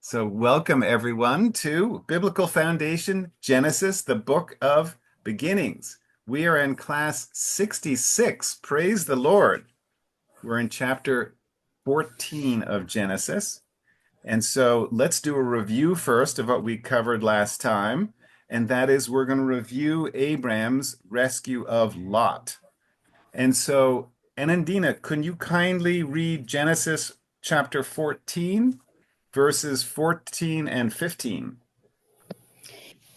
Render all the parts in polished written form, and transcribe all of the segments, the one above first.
So, welcome everyone to Biblical Foundation Genesis, the Book of Beginnings. We are in class 66. Praise the Lord. We're in chapter 14 of Genesis. And so, let's do a review first of what we covered last time. And that is, we're going to review Abram's rescue of Lot. And so, Anandina, can you kindly read Genesis chapter 14? Verses 14 and 15.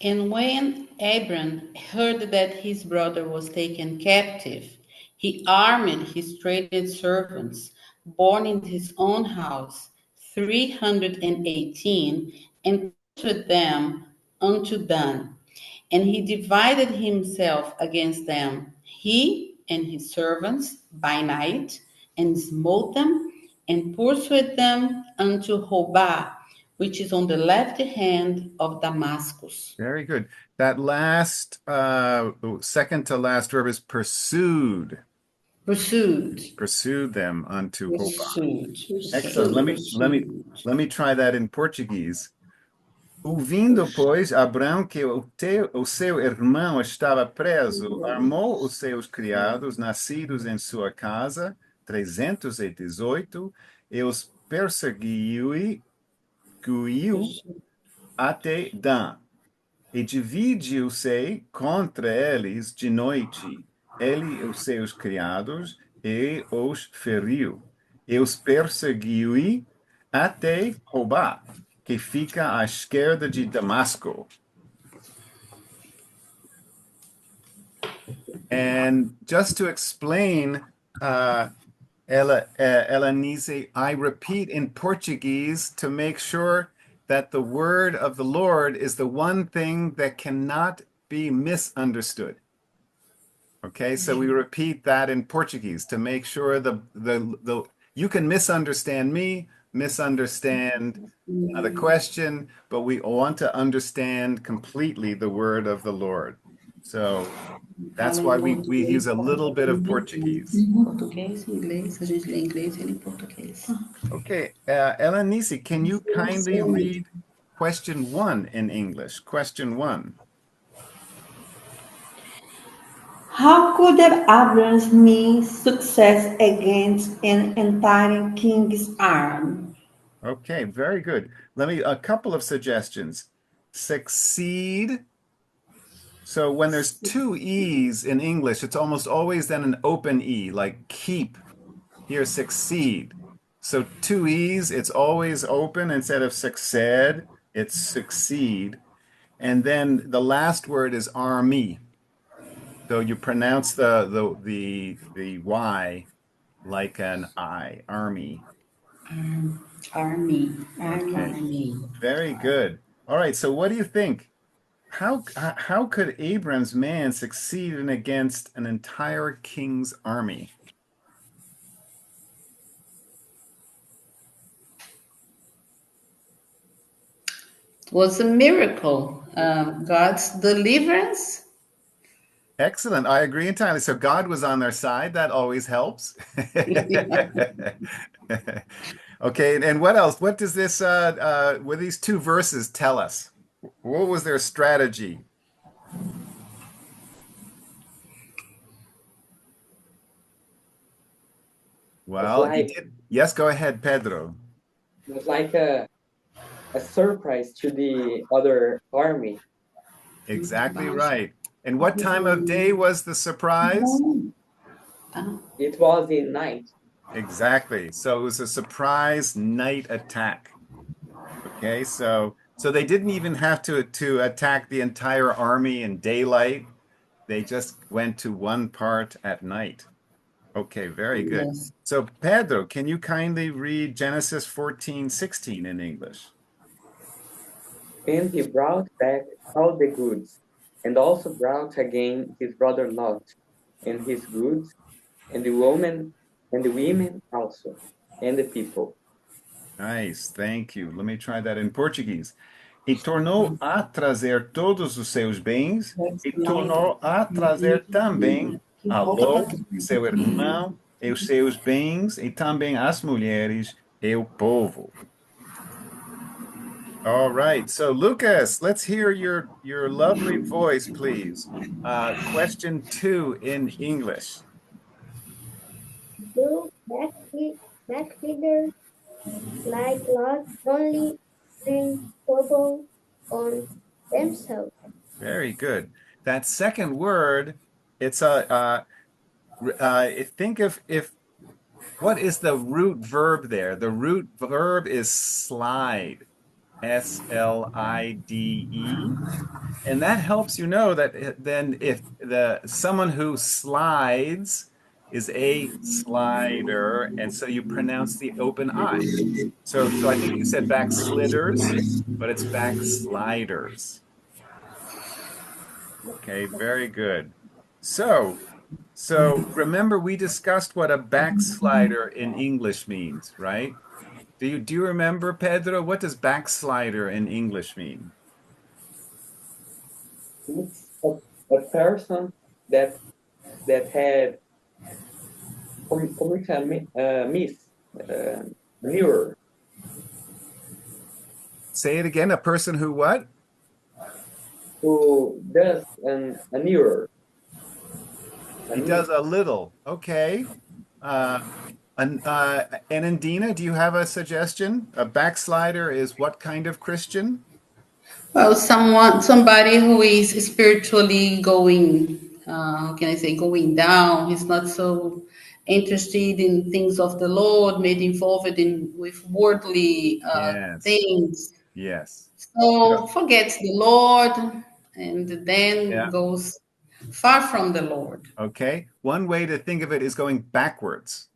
And when Abram heard that his brother was taken captive, he armed his trained servants, born in his own house, 318, and pursued them unto Dan. And he divided himself against them, he and his servants, by night, and smote them, and pursued them unto Hobah, which is on the left hand of Damascus. Very good. That last, second to last verb is pursued. Pursued. Pursued them unto Hobah. Pursued. Excellent. Let me try that in Portuguese. Ouvindo, pois, Abram que o seu irmão estava preso, armou os seus criados, nascidos em sua casa, 318, e os perseguiu até Dan. E dividiu-se contra eles de noite, ele e os seus criados, e os feriu. E os perseguiu até Hobá, que fica à esquerda de Damasco. And just to explain, Elanice, I repeat in Portuguese to make sure that the word of the Lord is the one thing that cannot be misunderstood. Okay, so we repeat that in Portuguese to make sure the you can misunderstand me, misunderstand the question, but we want to understand completely the word of the Lord. So that's why we use a little bit of Portuguese. Português, inglês, a gente lê inglês e em português. Okay, Elanisi, can you kindly read question 1 in English? Question 1. How could Abram's mean success against an entire king's army? Okay, very good. A couple of suggestions. Succeed. So when there's two E's in English, it's almost always then an open E, like keep. Here, succeed. So two E's, it's always open. Instead of succeed, it's succeed. And then the last word is army. So you pronounce the Y like an I, army. Army. Okay. Very good. All right, so what do you think? How could Abram's man succeed in against an entire king's army? It was a miracle. God's deliverance. Excellent. I agree entirely. So God was on their side. That always helps. Okay, and what else? What does this what these two verses tell us? What was their strategy? Well, yes, go ahead, Pedro. It was like a surprise to the other army. Exactly right. And what time of day was the surprise? It was in night. Exactly. So it was a surprise night attack. Okay, so they didn't even have to attack the entire army in daylight. They just went to one part at night. Okay, very good. Yes. So Pedro, can you kindly read Genesis 14:16 in English? And he brought back all the goods, and also brought again his brother Lot, and his goods, and the women also, and the people. Nice, thank you. Let me try that in Portuguese. E tornou a trazer todos os seus bens, e tornou a trazer também a Lot, seu irmão, e os seus bens, e também as mulheres e o povo. All right. So Lucas, let's hear your lovely voice, please. Question 2 in English. Do backsliders like Lot only bring trouble on themselves? Very good. That second word, it's a think of if what is the root verb there? The root verb is slide, slide. And that helps you know that then if the someone who slides is a slider, and so you pronounce the open I. So I think you said backsliders, but it's backsliders. Okay, very good. So so remember we discussed what a backslider in English means, right? Do you remember, Pedro? What does backslider in English mean? It's a person that had commercial miss mirror. Say it again. A person who what? Who does an error. He does a little. Okay. Uh, and Indina, do you have a suggestion? A backslider is what kind of Christian? Well, somebody who is spiritually going, how can I say, going down. He's not so interested in things of the Lord, made involved in with worldly Yes. things. Yes. So So, forgets the Lord, and then yeah. goes far from the Lord. Okay. One way to think of it is going backwards.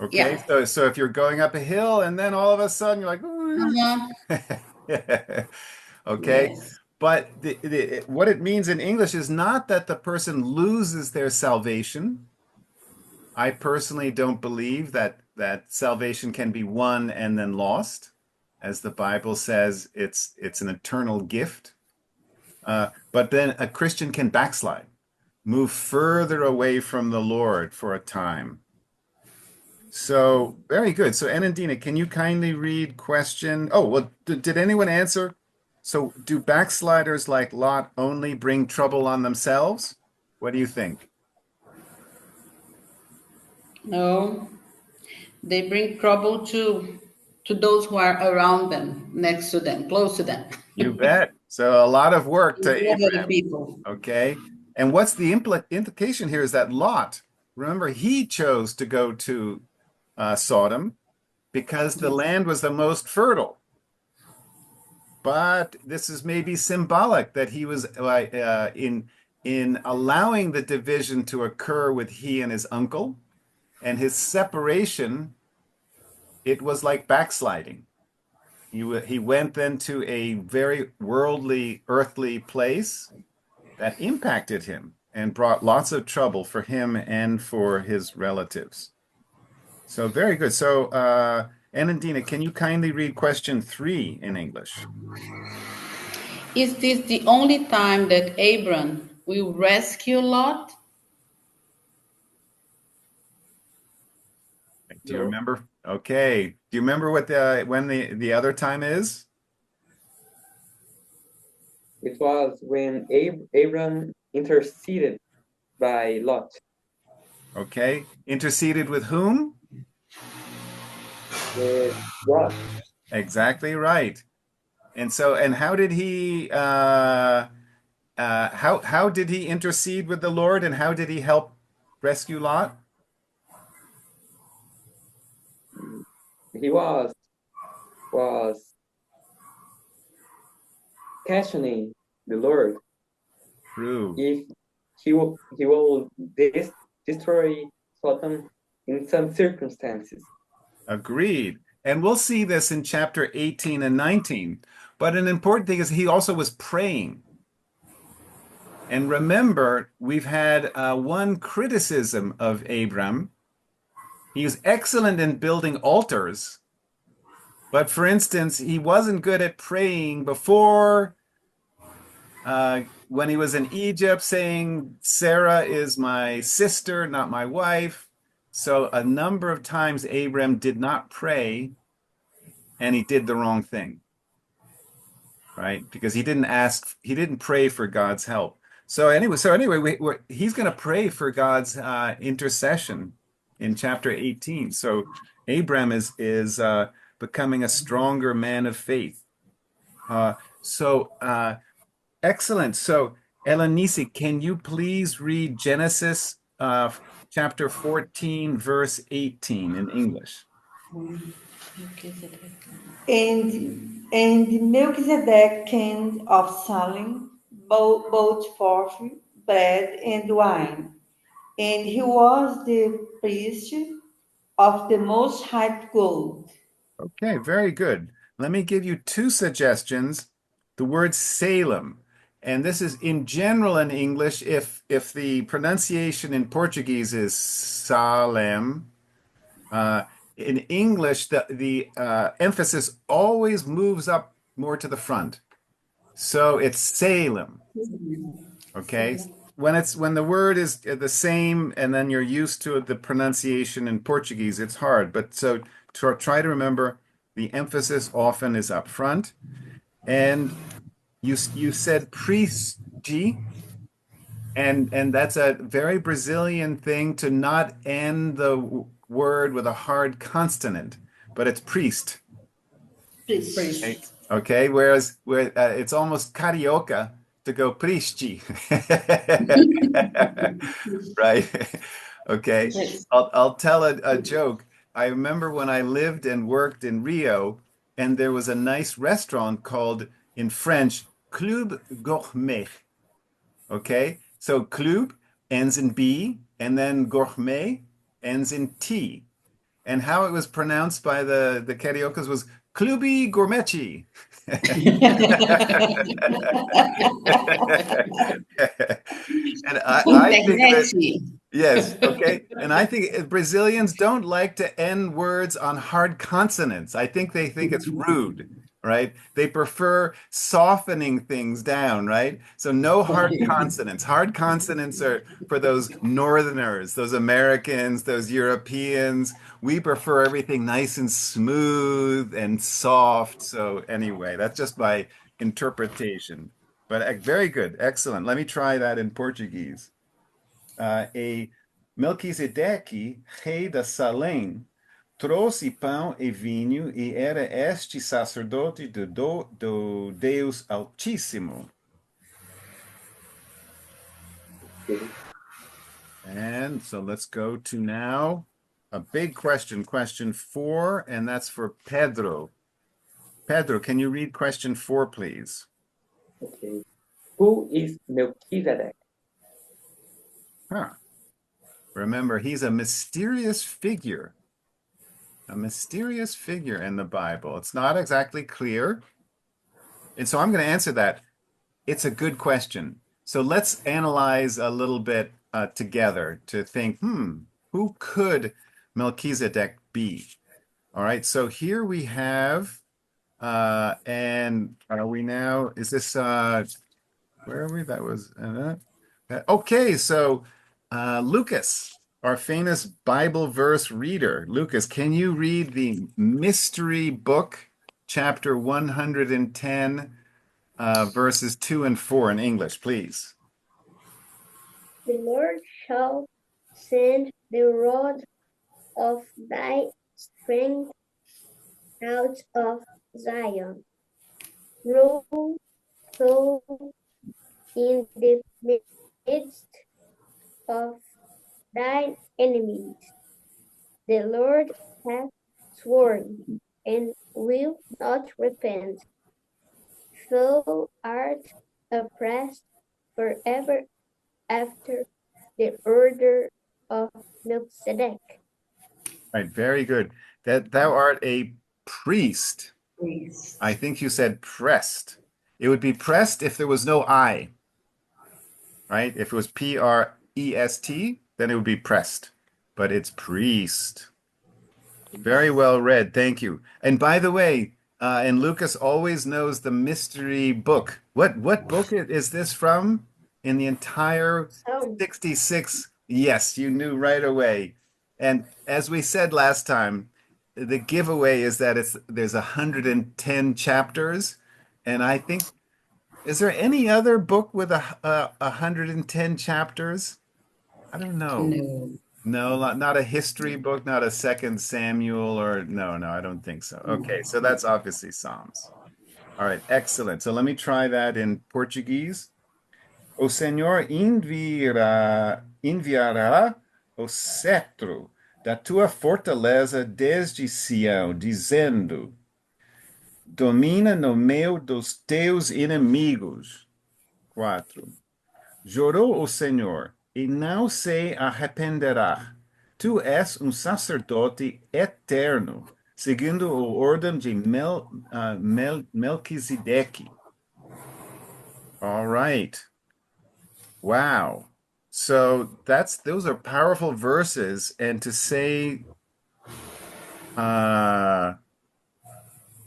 Okay. Yeah. So if you're going up a hill and then all of a sudden you're like, Uh-huh. "Ooh." Okay. Yes. But what it means in English is not that the person loses their salvation. I personally don't believe that salvation can be won and then lost. As the Bible says, it's an eternal gift. But then a Christian can backslide, move further away from the Lord for a time. So very good. So Anandina, can you kindly read question? Oh, well, did anyone answer? So do backsliders like Lot only bring trouble on themselves? What do you think? No, they bring trouble to those who are around them, next to them, close to them, You bet. So a lot of work to other Abram. people. Okay. And what's the implication here is that Lot, remember, he chose to go to Sodom because the Yes. land was the most fertile. But this is maybe symbolic that he was in allowing the division to occur with he and his uncle and his separation. It was like backsliding. He went then to a very worldly, earthly place that impacted him and brought lots of trouble for him and for his relatives. So very good. So, Anandina, can you kindly read question 3 in English? Is this the only time that Abram will rescue Lot? Do you No, remember? Okay. Do you remember what when the other time is? it was when Abram interceded by Lot Okay. Interceded with whom? with God. Exactly right. And how did he how did he intercede with the Lord and how did he help rescue Lot? He was questioning the Lord True. if he will destroy Sodom in some circumstances. Agreed. And we'll see this in chapter 18 and 19. But an important thing is he also was praying. And remember, we've had one criticism of Abram. He was excellent in building altars, but for instance, he wasn't good at praying before when he was in Egypt, saying, Sarah is my sister, not my wife. So a number of times Abram did not pray and he did the wrong thing. right? Because he didn't pray for God's help. So anyway, he's going to pray for God's intercession in chapter 18. So Abram is becoming a stronger man of faith. Uh, so excellent. So Elenisi, can you please read Genesis chapter 14, verse 18 in English? And Melchizedek, king of Salem, brought forth bread and wine, and he was the priest of the Most High God. Okay, very good. Let me give you two suggestions. The word Salem, and this is in general in English. If the pronunciation in Portuguese is Salem, uh, in English the emphasis always moves up more to the front. So it's Salem. Okay. When the word is the same and then you're used to the pronunciation in Portuguese, it's hard. But so try to remember the emphasis often is up front. And you said priesti, and that's a very Brazilian thing to not end the word with a hard consonant, but it's priest. Okay. Priest. Okay. Whereas it's almost carioca to go priesti. Right. Okay. Yes. I'll tell a joke. I remember when I lived and worked in Rio, and there was a nice restaurant called in French Club Gourmet. Okay. So club ends in B, and then gourmet ends in T. And how it was pronounced by the Cariocas was Cluby Gourmetchi. And I think of it, Internet. yes, okay. And I think Brazilians don't like to end words on hard consonants. I think they think it's rude, right? They prefer softening things down, right? So no hard consonants. Hard consonants are for those northerners, those Americans, those Europeans. We prefer everything nice and smooth and soft. So anyway, that's just my interpretation. But very good. Excellent. Let me try that in Portuguese. E Melquisedeque, rei da Salém, trouxe pão e vinho, e era este sacerdote do Deus Altíssimo. Okay. And so let's go to now a big question, question 4, and that's for Pedro. Pedro, can you read question 4, please? Okay. Who is Melchizedek? Huh. Remember, he's a mysterious figure in the Bible. It's not exactly clear. And so I'm going to answer that. It's a good question. So let's analyze a little bit together to think, who could Melchizedek be? All right, so here we have, and are we now, is this, where are we? That was, okay, so Lucas, our famous Bible verse reader. Lucas, can you read the mystery book, chapter 110, verses 2 and 4 in English, please? The Lord shall send the rod of thy strength out of Zion. Rule thou in the midst of thine enemies. The Lord hath sworn and will not repent. Thou art oppressed forever after the order of Melchizedek. Right, very good. That thou art a priest. Priest. I think you said pressed. It would be pressed if there was no I, right? If it was Prest, then it would be pressed. But it's priest. Very well read. Thank you. And by the way, and Lucas always knows the mystery book. What book is this from? In the entire Psalm 66? Yes, you knew right away. And as we said last time, the giveaway is that there's 110 chapters, And I think, is there any other book with 110 chapters? I don't know. No. No, not a history book, not a Second Samuel, or no, I don't think so. Okay, so that's obviously Psalms. All right, excellent. So let me try that in Portuguese. O Senhor enviará o cetro da tua fortaleza desde Sião, dizendo: Domina no meio dos teus inimigos. 4. Jurou o Senhor, e não se arrependerá. Tu és um sacerdote eterno, seguindo a ordem de Melquisedeque. All right. Wow. So those are powerful verses, and to say that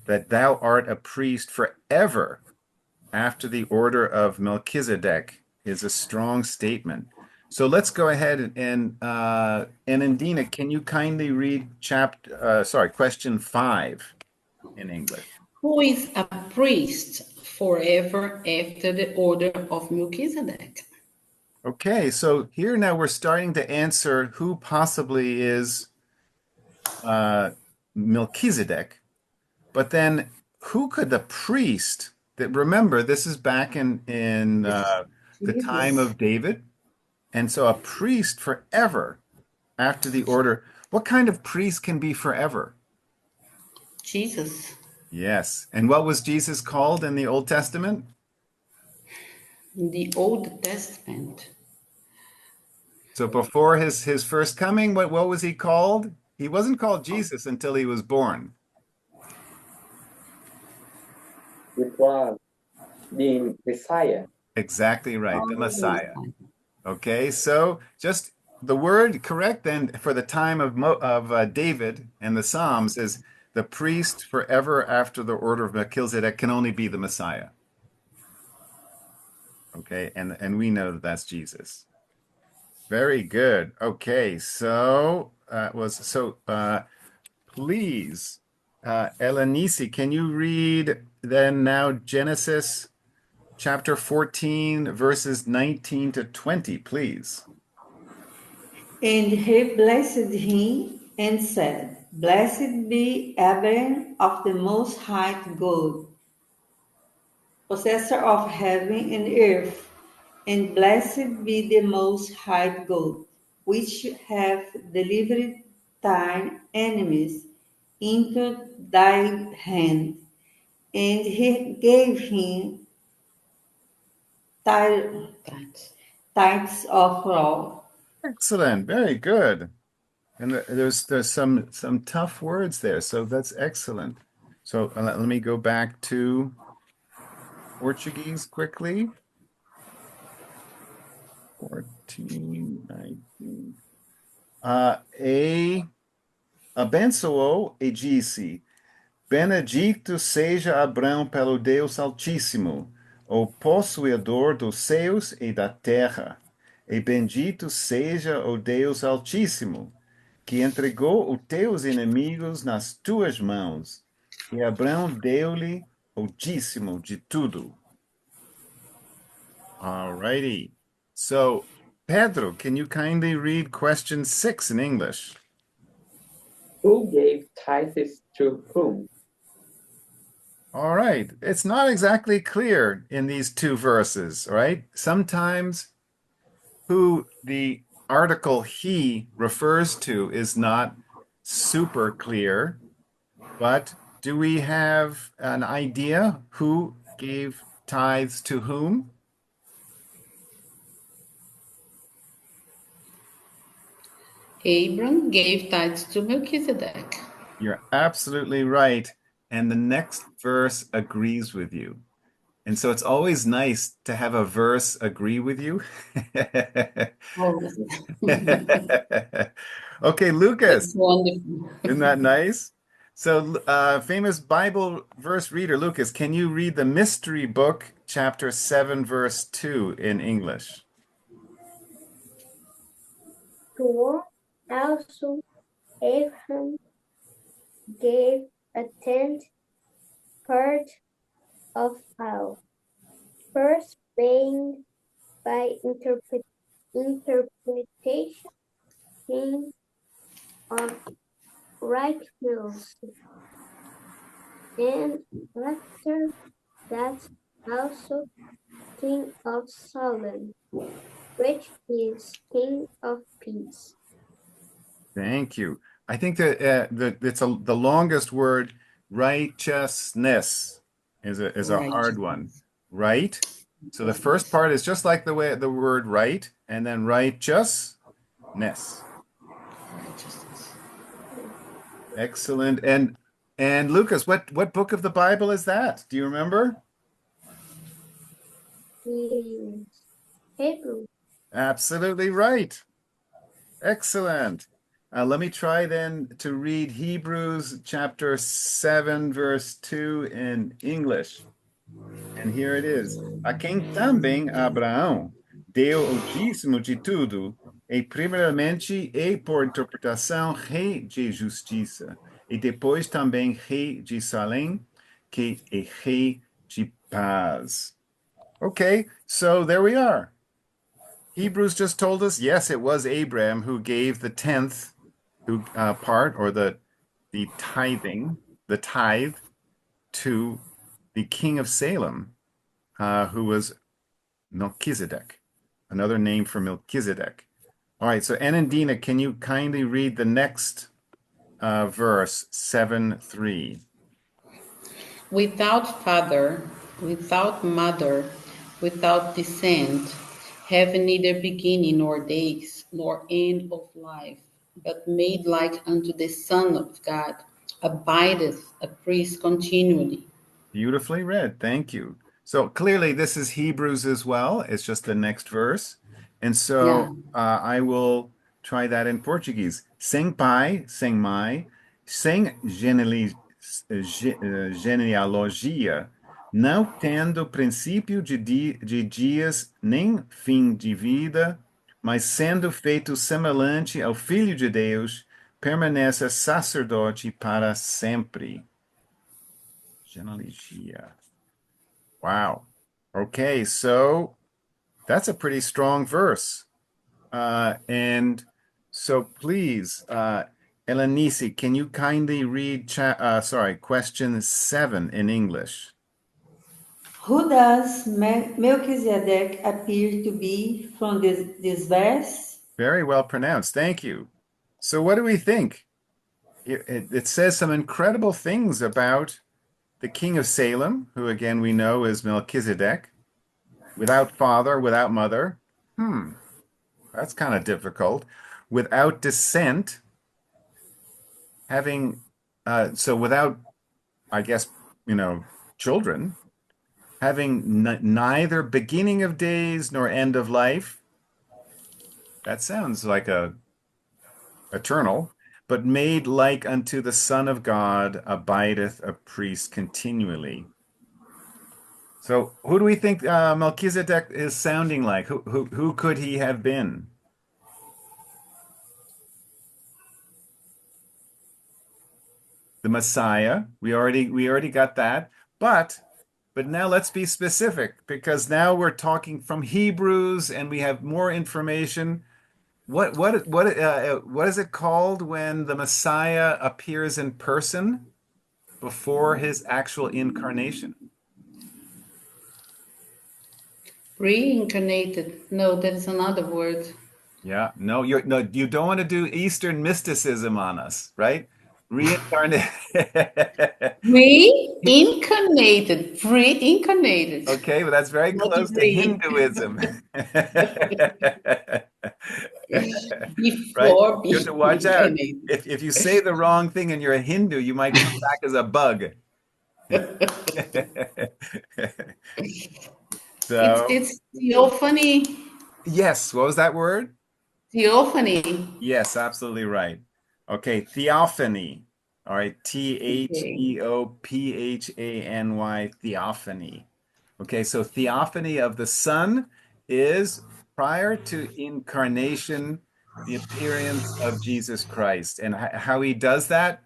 thou art a priest forever after the order of Melchizedek is a strong statement. So let's go ahead and Indina, can you kindly read question 5 in English? Who is a priest forever after the order of Melchizedek? Okay, so here now we're starting to answer who possibly is Melchizedek, but then who could the priest that, remember, this is back in the time Jesus. of David, and so a priest forever after the order. What kind of priest can be forever? Jesus. Yes. And what was Jesus called in the Old Testament? In the Old Testament. So before his first coming, what was he called? He wasn't called Jesus until he was born. It was the Messiah. Exactly right, the Messiah. Messiah. Okay, so just the word correct then for the time of David and the Psalms is the priest forever after the order of Melchizedek can only be the Messiah. Okay, and we know that that's Jesus. Very good. Okay, so please, Elenisi, can you read then now Genesis chapter 14, verses 19 to 20, please? And he blessed him and said, Blessed be Abram of the Most High God, possessor of heaven and earth, and blessed be the Most High God, which hath delivered thine enemies into thy hand. And he gave him tithes of all. Excellent. Very good. And there's some tough words there, so that's excellent. So let me go back to Portuguese quickly. 14, 19. Abençoou e disse: Benedito seja Abrão pelo Deus Altíssimo, o possuidor dos céus e da terra. E bendito seja o Deus Altíssimo, que entregou os teus inimigos nas tuas mãos. E Abrão deu-lhe o dízimo de tudo. All righty. So, Pedro, can you kindly read question 6 in English? Who gave tithes to whom? All right. It's not exactly clear in these two verses, right? Sometimes who the article he refers to is not super clear, but do we have an idea who gave tithes to whom? Abram gave tithes to Melchizedek. You're absolutely right. And the next verse agrees with you. And so it's always nice to have a verse agree with you. Oh, Okay, Lucas, that's wonderful. isn't that nice? So, famous Bible verse reader, Lucas, can you read the mystery book, chapter 7, verse 2 in English? To whom also Abraham gave a tenth part of all. First being by interpretation, king of righteousness, and after that also king of Solomon, which is king of peace. Thank you. I think that the longest word. Righteousness is a hard one. Righteousness. Right? So the first part is just like the way the word right, and then righteousness. Righteousness. Excellent. And Lucas, what book of the Bible is that? Do you remember? Is Hebrew. Absolutely right. Excellent. Let me try then to read Hebrews chapter 7, verse 2 in English. And here it is. A quem também Abraão deu o dízimo de tudo, e primeiramente e por interpretação rei de justiça, e depois também rei de Salém, que é rei de paz. Okay, so there we are. Hebrews just told us, yes, it was Abram who gave the tenth part, or the tithing, the tithe, to the king of Salem, who was Melchizedek, another name for Melchizedek. All right, so Anandina, can you kindly read the next verse, 7:3? Without father, without mother, without descent, having neither beginning nor days, nor end of life, but made like unto the Son of God, abideth a priest continually. Beautifully read. Thank you. So clearly, this is Hebrews as well. It's just the next verse. And Yeah. so I will try that in Portuguese. Sem pai, sem mãe, sem genealogia, não tendo princípio de dias, nem fim de vida, mas sendo feito semelhante ao Filho de Deus, permanece sacerdote para sempre. Genealogia. Wow. Okay, so that's a pretty strong verse. And so please, Elenisi, can you kindly read question 7 in English? Who does Melchizedek appear to be from this verse? Very well pronounced. Thank you. So what do we think? It says some incredible things about the king of Salem, who again we know is Melchizedek, without father, without mother. That's kind of difficult. Without descent, having so without, I guess, children, having neither beginning of days nor end of life. That sounds like a eternal, but made like unto the Son of God, abideth a priest continually. So who do we think Melchizedek is sounding like? Who could he have been? The Messiah. We already got that. But now let's be specific, because now we're talking from Hebrews and we have more information. What is it called when the Messiah appears in person before his actual incarnation? Reincarnated. No, that is another word. Yeah, no, you don't want to do Eastern mysticism on us, right? Reincarnate. Reincarnated. Reincarnated. Okay, but that's very Not close to re. Hinduism. Right? Before You have to being watch out. reincarnated. If you say the wrong thing and you're a Hindu, you might come back as a bug. So, It's theophany. yes, what was that word? Theophany. Yes, absolutely right. Okay, theophany. All right, Okay. Theophany, theophany. Okay, so theophany of the Son is prior to incarnation, the appearance of Jesus Christ. And how he does that,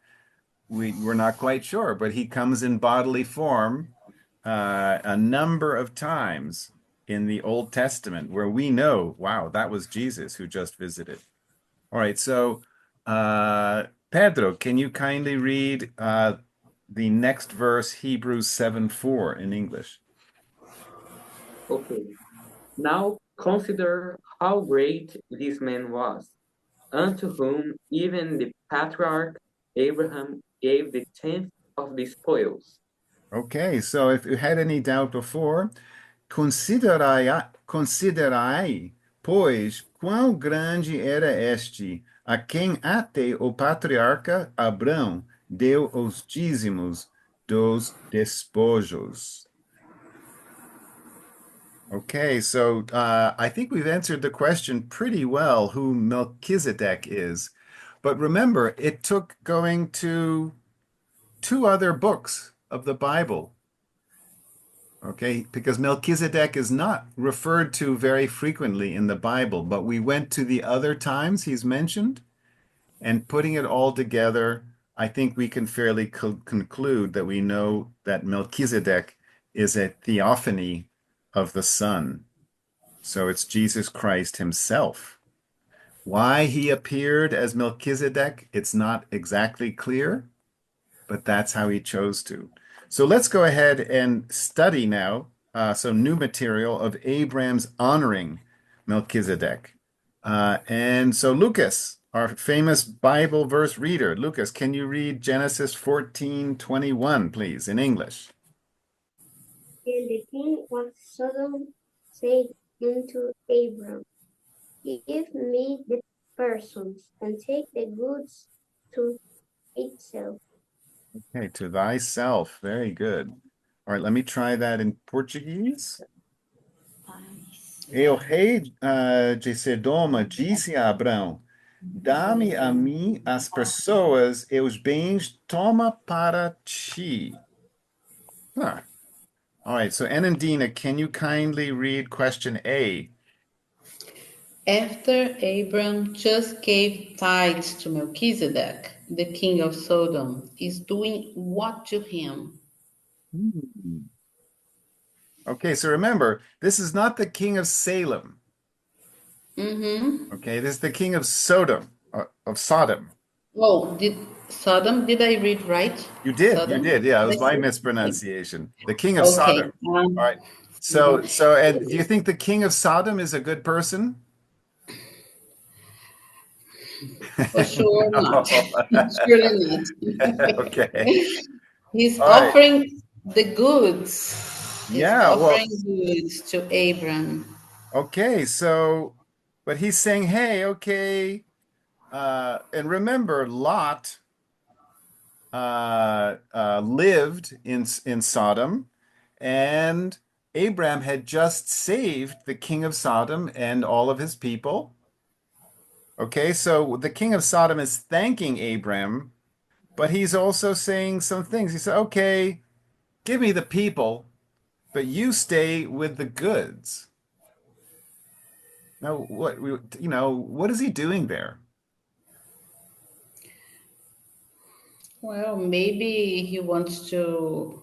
we're not quite sure, but he comes in bodily form a number of times in the Old Testament where we know, wow, that was Jesus who just visited. All right, so Pedro, can you kindly read the next verse, Hebrews 7:4 in English? Okay. Now consider how great this man was, unto whom even the patriarch Abraham gave the tenth of the spoils. Okay, so if you had any doubt before, considerai, pois, quão grande era este, a quem até o patriarca Abrão deu os dízimos dos despojos. Okay, so I think we've answered the question pretty well who Melchizedek is. But remember, it took going to two other books of the Bible. Okay, because Melchizedek is not referred to very frequently in the Bible, but we went to the other times he's mentioned, and putting it all together, I think we can fairly conclude that we know that Melchizedek is a theophany of the Son. So it's Jesus Christ himself. Why he appeared as Melchizedek, it's not exactly clear, but that's how he chose to. So let's go ahead and study now some new material of Abram's honoring Melchizedek. And so Lucas, our famous Bible verse reader, Lucas, can you read Genesis 14:21, please, in English? And the king of Sodom said unto Abram, give me the persons, and take the goods to itself. Okay, to thyself. Very good. All right, let me try that in Portuguese. E o rei de Sodoma disse a Abrão: dá-me a mim as pessoas e os bens, toma para ti. Huh. All right, so Anandina, can you kindly read question A? After Abram just gave tithes to Melchizedek, the king of Sodom is doing what to him? Hmm. Okay, so remember, this is not the king of Salem. Mm-hmm. Okay, this is the king of Sodom, of Sodom. Oh, did Sodom? Did I read right? You did, you Sodom? did. Yeah, it Did was I my say? Okay. mispronunciation. The king of Okay. Sodom. All right. Mhm. And do you think the king of Sodom is a good person? For sure not. No. Surely not. Okay. He's All right. offering the goods. He's Yeah, well, offering goods to Abram. okay. So, but he's saying, hey, okay. And remember, Lot lived in Sodom, and Abraham had just saved the king of Sodom and all of his people. Okay, so the king of Sodom is thanking Abraham, but he's also saying some things. He said, okay, give me the people, but you stay with the goods. Now, what is he doing there? Well, maybe he wants to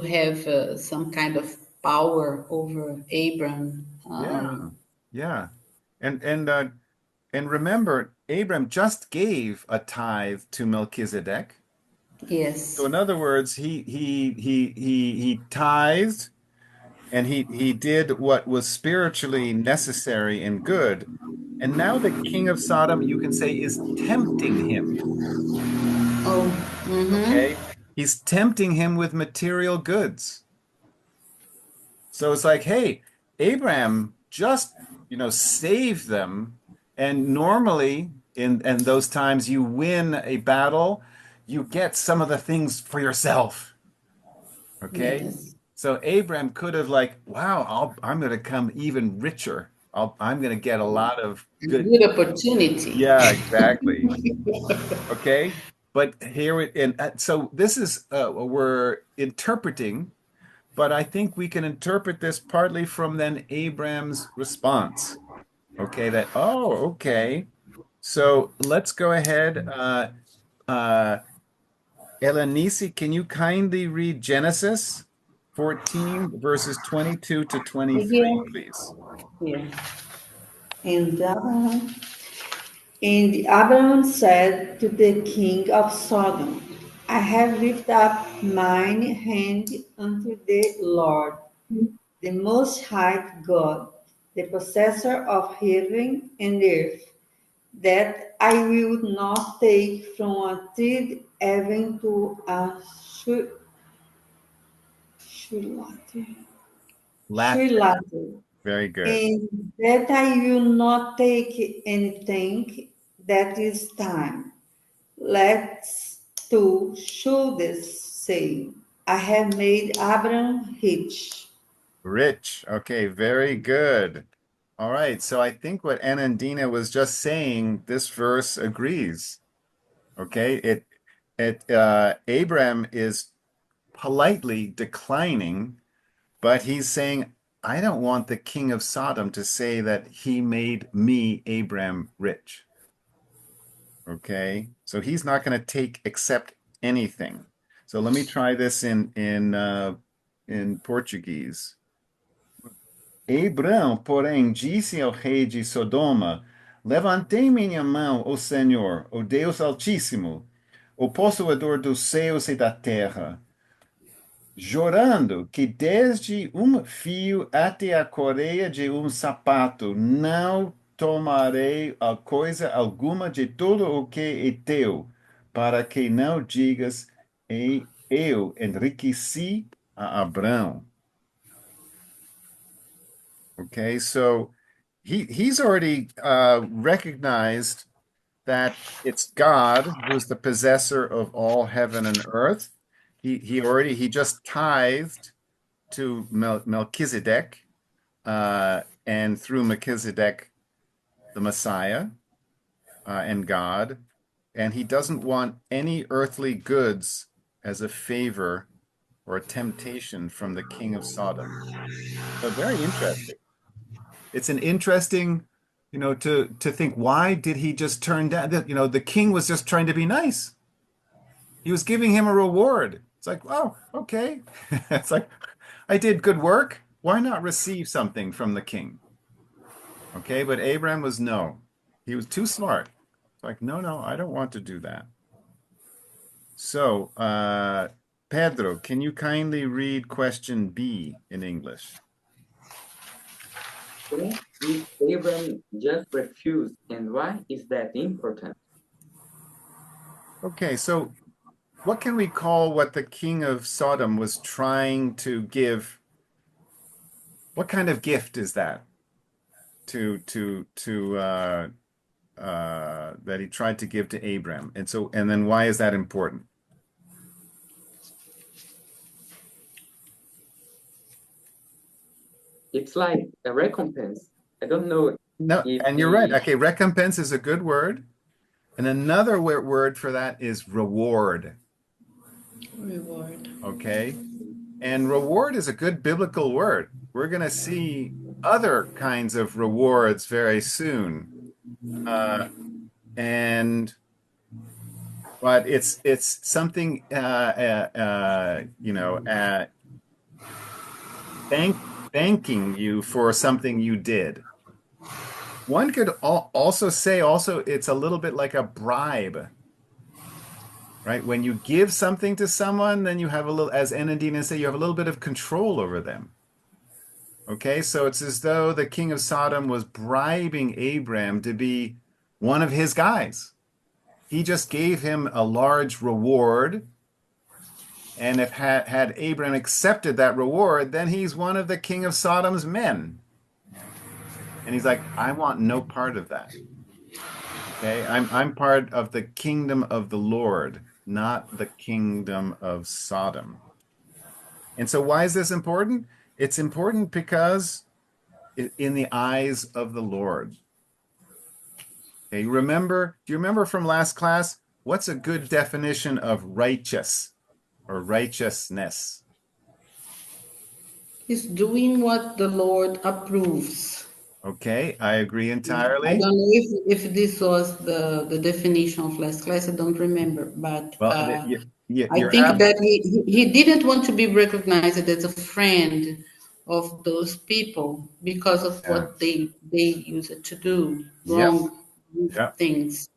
have some kind of power over Abram. Yeah, yeah. And and uh, and remember, Abraham just gave a tithe to Melchizedek. So Yes, in other words, he tithed and he did what was spiritually necessary and good. And now the king of Sodom, you can say, is tempting him. oh, mm-hmm. Okay. He's tempting him with material goods. So it's like, hey, Abraham just, saved them. And normally in those times you win a battle, you get some of the things for yourself. Okay. Yes, So Abraham could have like, wow, I'm going to come even richer. I'm going to get a lot of good. good opportunity. Yeah, exactly. Okay. But here it, and so this is we're interpreting, but I think we can interpret this partly from then Abraham's response. Okay, okay. So let's go ahead. Uh, Elenisi, can you kindly read Genesis 14, verses 22 to 23, Here, please? here. And Abram said to the king of Sodom, I have lifted up mine hand unto the Lord, the Most High God, the possessor of heaven and earth, that I will not take from a tree even to a Latter. latter, Very good. and that I will not take anything that is time. Let's to show this saying, I have made Abram rich. Rich. Okay, very good. All right, so I think what Anandina was just saying, this verse agrees. Okay, Abram is politely declining, but he's saying, I don't want the king of Sodom to say that he made me, Abram, rich. Okay, so he's not going to accept anything. So let me try this in Portuguese. Abram, porém, disse ao rei de Sodoma: Levantei minha mão, ó Senhor, ó Deus Altíssimo, o possuidor dos céus e da terra, jurando que desde fio até a coreia de sapato não tomarei a coisa alguma de tudo o que é teu, para que não digas, e eu enriqueci a Abrão. Okay, so he's already recognized that it's God who's the possessor of all heaven and earth. He just tithed to Melchizedek, and through Melchizedek, the Messiah, and God, and he doesn't want any earthly goods as a favor or a temptation from the king of Sodom. So very interesting. It's an interesting, to think, why did he just turn down? The king was just trying to be nice. He was giving him a reward. It's like, oh, okay. It's like, I did good work. Why not receive something from the king? Okay, but Abraham was no. He was too smart. It's like, no, I don't want to do that. So, Pedro, can you kindly read question B in English? What if Abram just refused, and why is that important? Okay, so what can we call what the king of Sodom was trying to give? What kind of gift is that that he tried to give to Abram? And then why is that important? It's like a recompense. I don't know No, if and you're right. Okay, recompense is a good word. And another word for that is reward. Reward. Okay. And reward is a good biblical word. We're going to see other kinds of rewards very soon. And but it's something thanking you for something you did. One could also say it's a little bit like a bribe, right? When you give something to someone, then you have a little, as Enadina said, you have a little bit of control over them. Okay, so it's as though the king of Sodom was bribing Abram to be one of his guys. He just gave him a large reward, and if had Abram accepted that reward, then he's one of the king of Sodom's men. And he's like, I want no part of that. Okay, I'm part of the kingdom of the Lord, not the kingdom of Sodom. And so why is this important? It's important because in the eyes of the Lord. Okay, do you remember from last class, what's a good definition of righteous or righteousness? He's doing what the Lord approves. Okay, I agree I entirely. don't know if this was the definition of last class. I don't remember, but Well, I You're think that he didn't want to be recognized as a friend of those people because of yeah, what they used to do yep, wrong yep. things.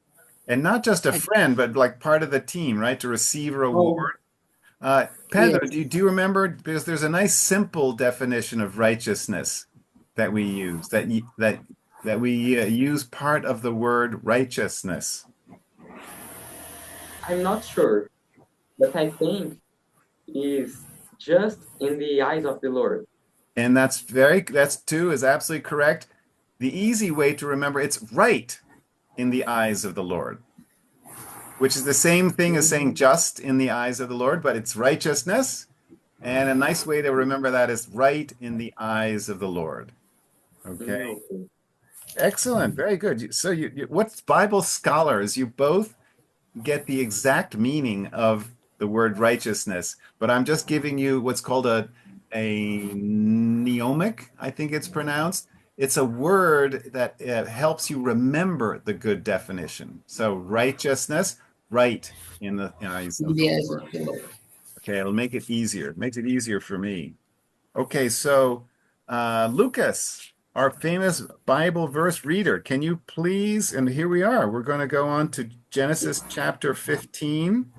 And not just a I, friend, but like part of the team, right? To receive a reward. oh Pedro, yes, do you remember? Because there's a nice simple definition of righteousness that we use, that we use part of the word righteousness. I'm not sure, but I think is just in the eyes of the Lord. And that's too is absolutely correct. The easy way to remember it's right in the eyes of the Lord, which is the same thing as saying just in the eyes of the Lord, but it's righteousness. And a nice way to remember that is right in the eyes of the Lord. Okay. Okay. Excellent. Very good. So what Bible scholars, you both get the exact meaning of the word righteousness, but I'm just giving you what's called a mnemonic, I think it's pronounced. It's a word that helps you remember the good definition. So righteousness, right in the eyes of the yes, Lord. Okay, it'll make it easier. It makes it easier for me. Okay, so Lucas, our famous Bible verse reader, can you please, and here we are, we're going to go on to Genesis chapter 15.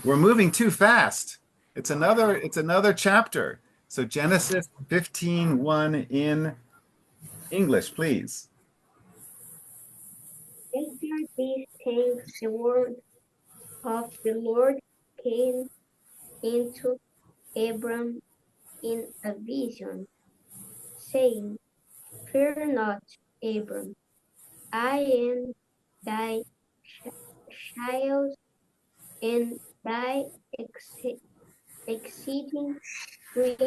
We're moving too fast. It's another chapter. So Genesis 15:1 in English, please. After these things, the word of the Lord came into Abram in a vision, saying, Fear not, Abram, I am thy child and thy exceeding great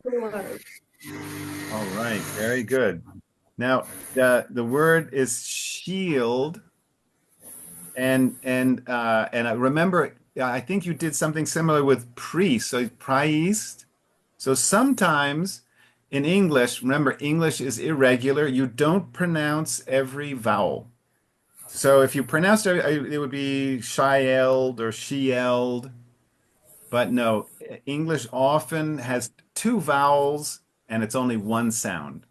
reward. All right, very good. Now, the word is shield. And I remember, I think you did something similar with priest, so priest. So sometimes in English, remember, English is irregular. You don't pronounce every vowel. So if you pronounced it would be child or shield. But no, English often has two vowels and it's only one sound.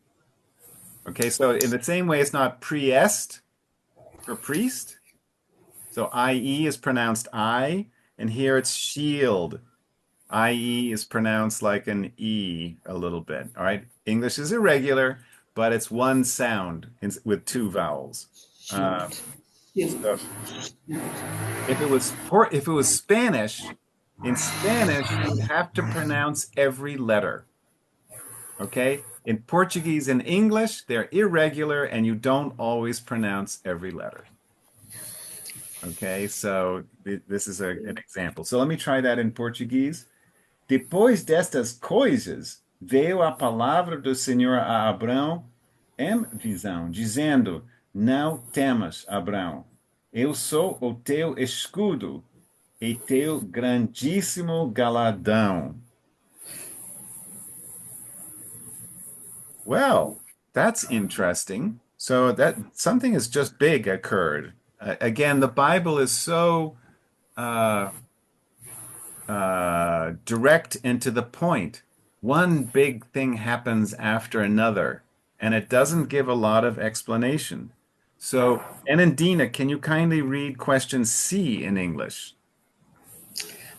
Okay, so in the same way, it's not priest for priest. So IE is pronounced I, and here it's shield. IE is pronounced like an E a little bit. All right. English is irregular, but it's one sound with two vowels. Uh, shield, shield. so if it was Spanish, in Spanish you would have to pronounce every letter. Okay. In Portuguese and English, they're irregular, and you don't always pronounce every letter. Okay, so this is an example. So let me try that in Portuguese. Depois destas coisas, veio a palavra do Senhor a Abrão em visão, dizendo: Não temas, Abrão, eu sou o teu escudo e teu grandíssimo galardão. Well, that's interesting. So that something has just big occurred. Again, the Bible is so uh, direct and to the point. One big thing happens after another, and it doesn't give a lot of explanation. So, Enandina, can you kindly read question C in English?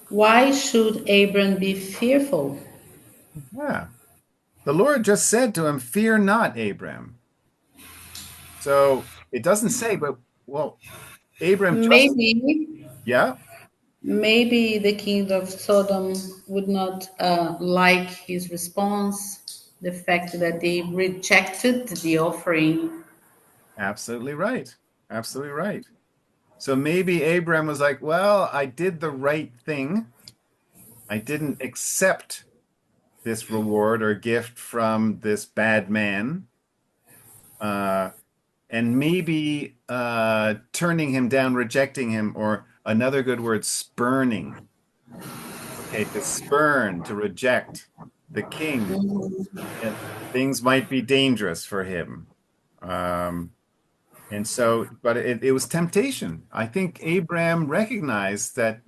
Why should Abram be fearful? Yeah. The Lord just said to him, Fear not, Abram. So it doesn't say, but well, Abram just, Maybe, yeah, maybe the king of Sodom would not like his response, the fact that they rejected the offering. absolutely right. Absolutely right. So maybe Abram was like, Well, I did the right thing. I didn't accept this reward or gift from this bad man, uh, and maybe turning him down, rejecting him, or another good word, spurning. Okay, to spurn, to reject the king. And things might be dangerous for him. Um, And so, but it was temptation. I think Abraham recognized that,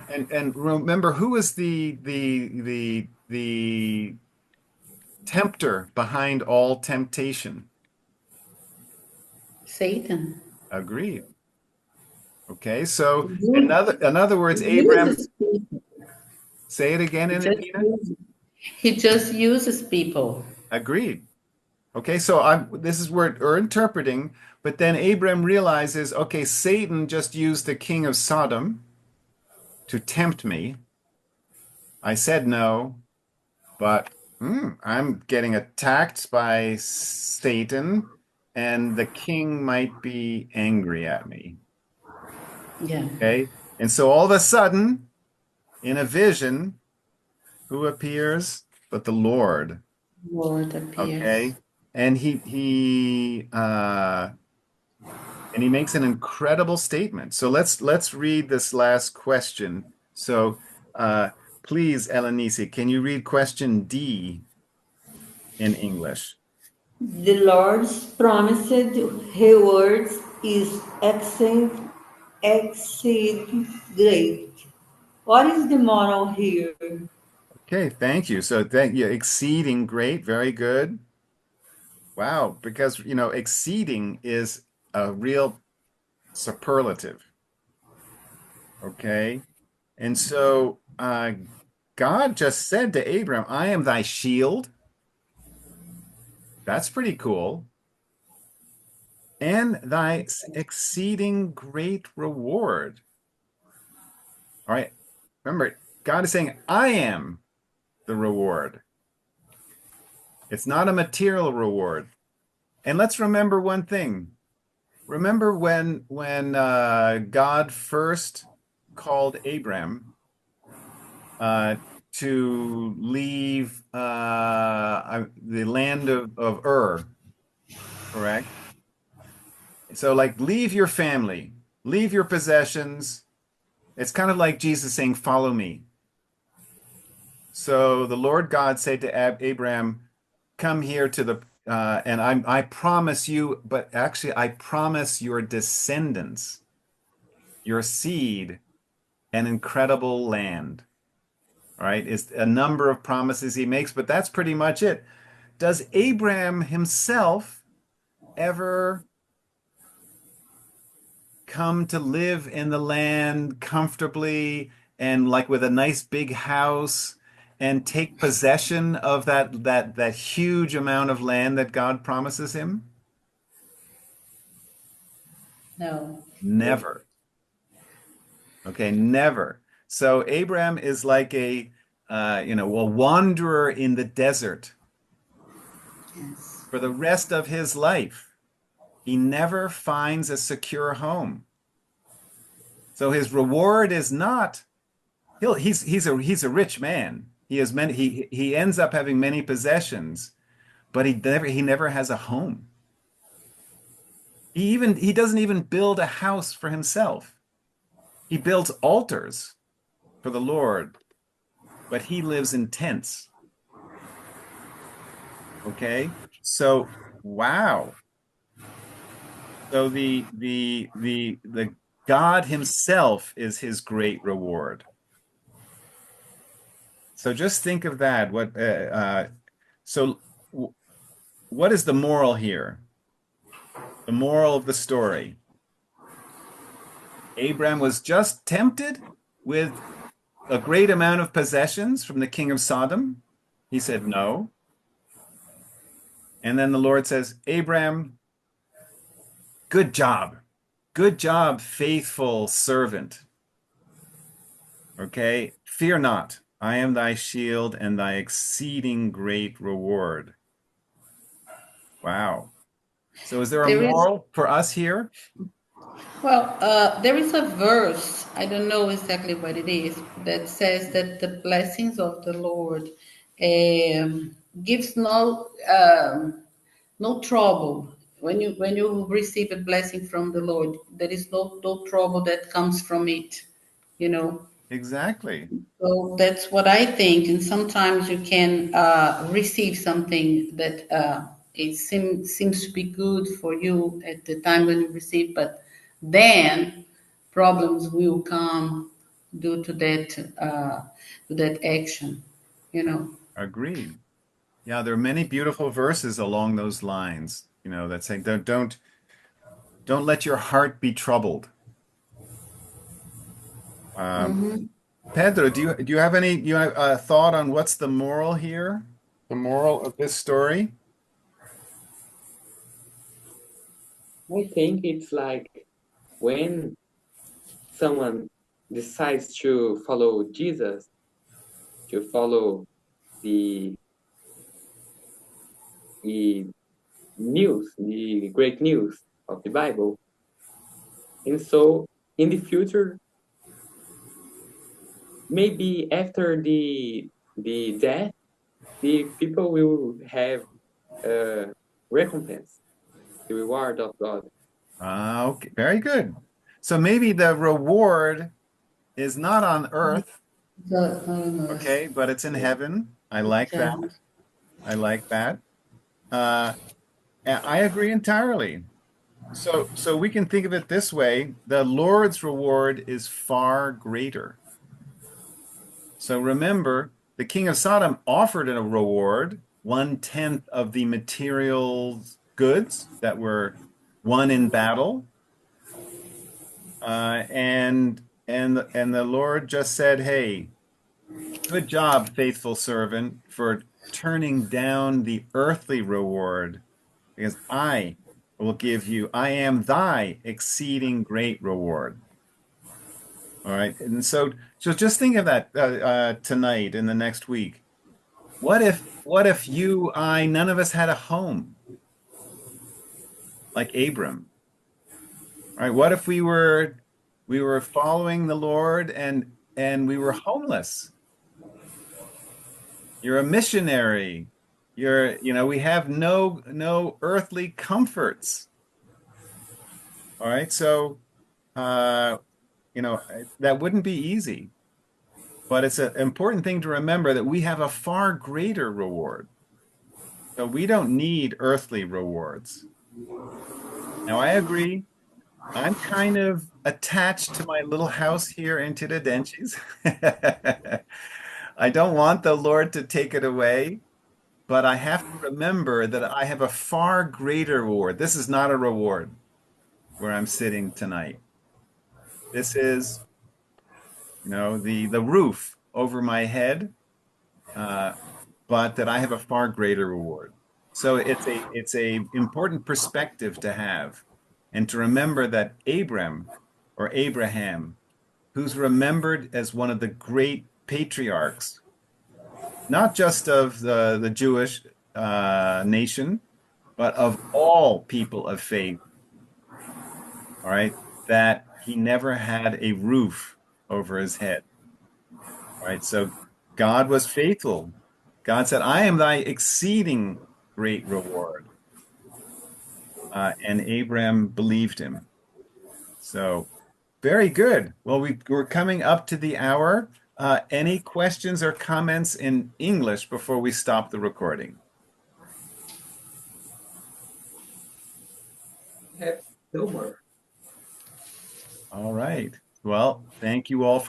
and remember, who is the tempter behind all temptation? Satan. Agreed. Okay, so You- in other words, Abraham, uses people. say it again, He just Anina. uses, he just uses people. Agreed. Okay, so this is where we're interpreting, but then Abraham realizes, okay, Satan just used the king of Sodom to tempt me. I said no, but I'm getting attacked by Satan, and the king might be angry at me. Yeah. Okay, and so all of a sudden, in a vision, who appears but the Lord? Lord appears. Okay, and he makes an incredible statement. So let's read this last question. So please, Elenisi, can you read question D in English? The Lord's promised rewards is exceeding great. What is the moral here? Okay, thank you. So thank you. Exceeding great, very good. Wow, because exceeding is a real superlative. Okay. And so God just said to Abram, I am thy shield. That's pretty cool. And thy exceeding great reward. All right. Remember, God is saying, I am the reward. It's not a material reward. And let's remember one thing. Remember when God first called Abram to leave the land of Ur, correct? So, like, leave your family, leave your possessions. It's kind of like Jesus saying, follow me. So the Lord God said to Abraham, come here to and I promise you, but actually I promise your descendants, your seed, an incredible land. All right, it's a number of promises he makes, but that's pretty much it. Does Abraham himself ever come to live in the land comfortably and like with a nice big house and take possession of that huge amount of land that God promises him? No. Never. Okay, never. So Abraham is like a wanderer in the desert Yes. for the rest of his life. He never finds a secure home. So his reward is not he's a rich man. He ends up having many possessions, but he never has a home. He doesn't even build a house for himself. He builds altars for the Lord, but he lives in tents. Okay? So wow. So the God himself is his great reward. So just think of that. So what is the moral here? The moral of the story. Abraham was just tempted with a great amount of possessions from the king of Sodom. He said no. And then the Lord says, Abraham, good job. Good job, faithful servant. Okay? Fear not. I am thy shield and thy exceeding great reward. Wow. So is there a There is, moral for us here? well, there is a verse, I don't know exactly what it is, that says that the blessings of the Lord gives no trouble. When you receive a blessing from the Lord, there is no trouble that comes from it, you know. Exactly. So that's what I think. And sometimes you can receive something that it seems to be good for you at the time when you receive, but then problems will come due to that action, you know. Agreed. Yeah, there are many beautiful verses along those lines, that say don't let your heart be troubled. Pedro, do you have a thought on what's the moral here? The moral of this story? I think it's like when someone decides to follow Jesus, to follow the the news, the great news of the Bible. And so in the future, maybe after the death, the people will have a recompense, the reward of God. Okay, very good. So maybe the reward is not on earth, okay, but it's in heaven. I like that. I like that. Uh, I agree entirely. So we can think of it this way: the Lord's reward is far greater. So remember, the king of Sodom offered a reward, 1/10 of the material goods that were won in battle. And the Lord just said, "Hey, good job, faithful servant, for turning down the earthly reward, because I will give you, I am thy exceeding great reward." All right. And so just think of that tonight and the next week. What if none of us had a home like Abram? All right. What if we were following the Lord and we were homeless? You're a missionary. We have no earthly comforts. All right. So uh, that wouldn't be easy. But it's an important thing to remember that we have a far greater reward. So we don't need earthly rewards. Now, I agree. I'm kind of attached to my little house here in Tiradentes. I don't want the Lord to take it away, but I have to remember that I have a far greater reward. This is not a reward where I'm sitting tonight. This is, the roof over my head, uh, but that I have a far greater reward. So it's a important perspective to have, and to remember that Abram or Abraham, who's remembered as one of the great patriarchs, not just of the Jewish nation, but of all people of faith, all right, that he never had a roof over his head. All right, so God was faithful. God said, "I am thy exceeding great reward." And Abram believed him. So very good. Well, we're coming up to the hour. Any questions or comments in English before we stop the recording? Have no more. All right. Well, thank you all for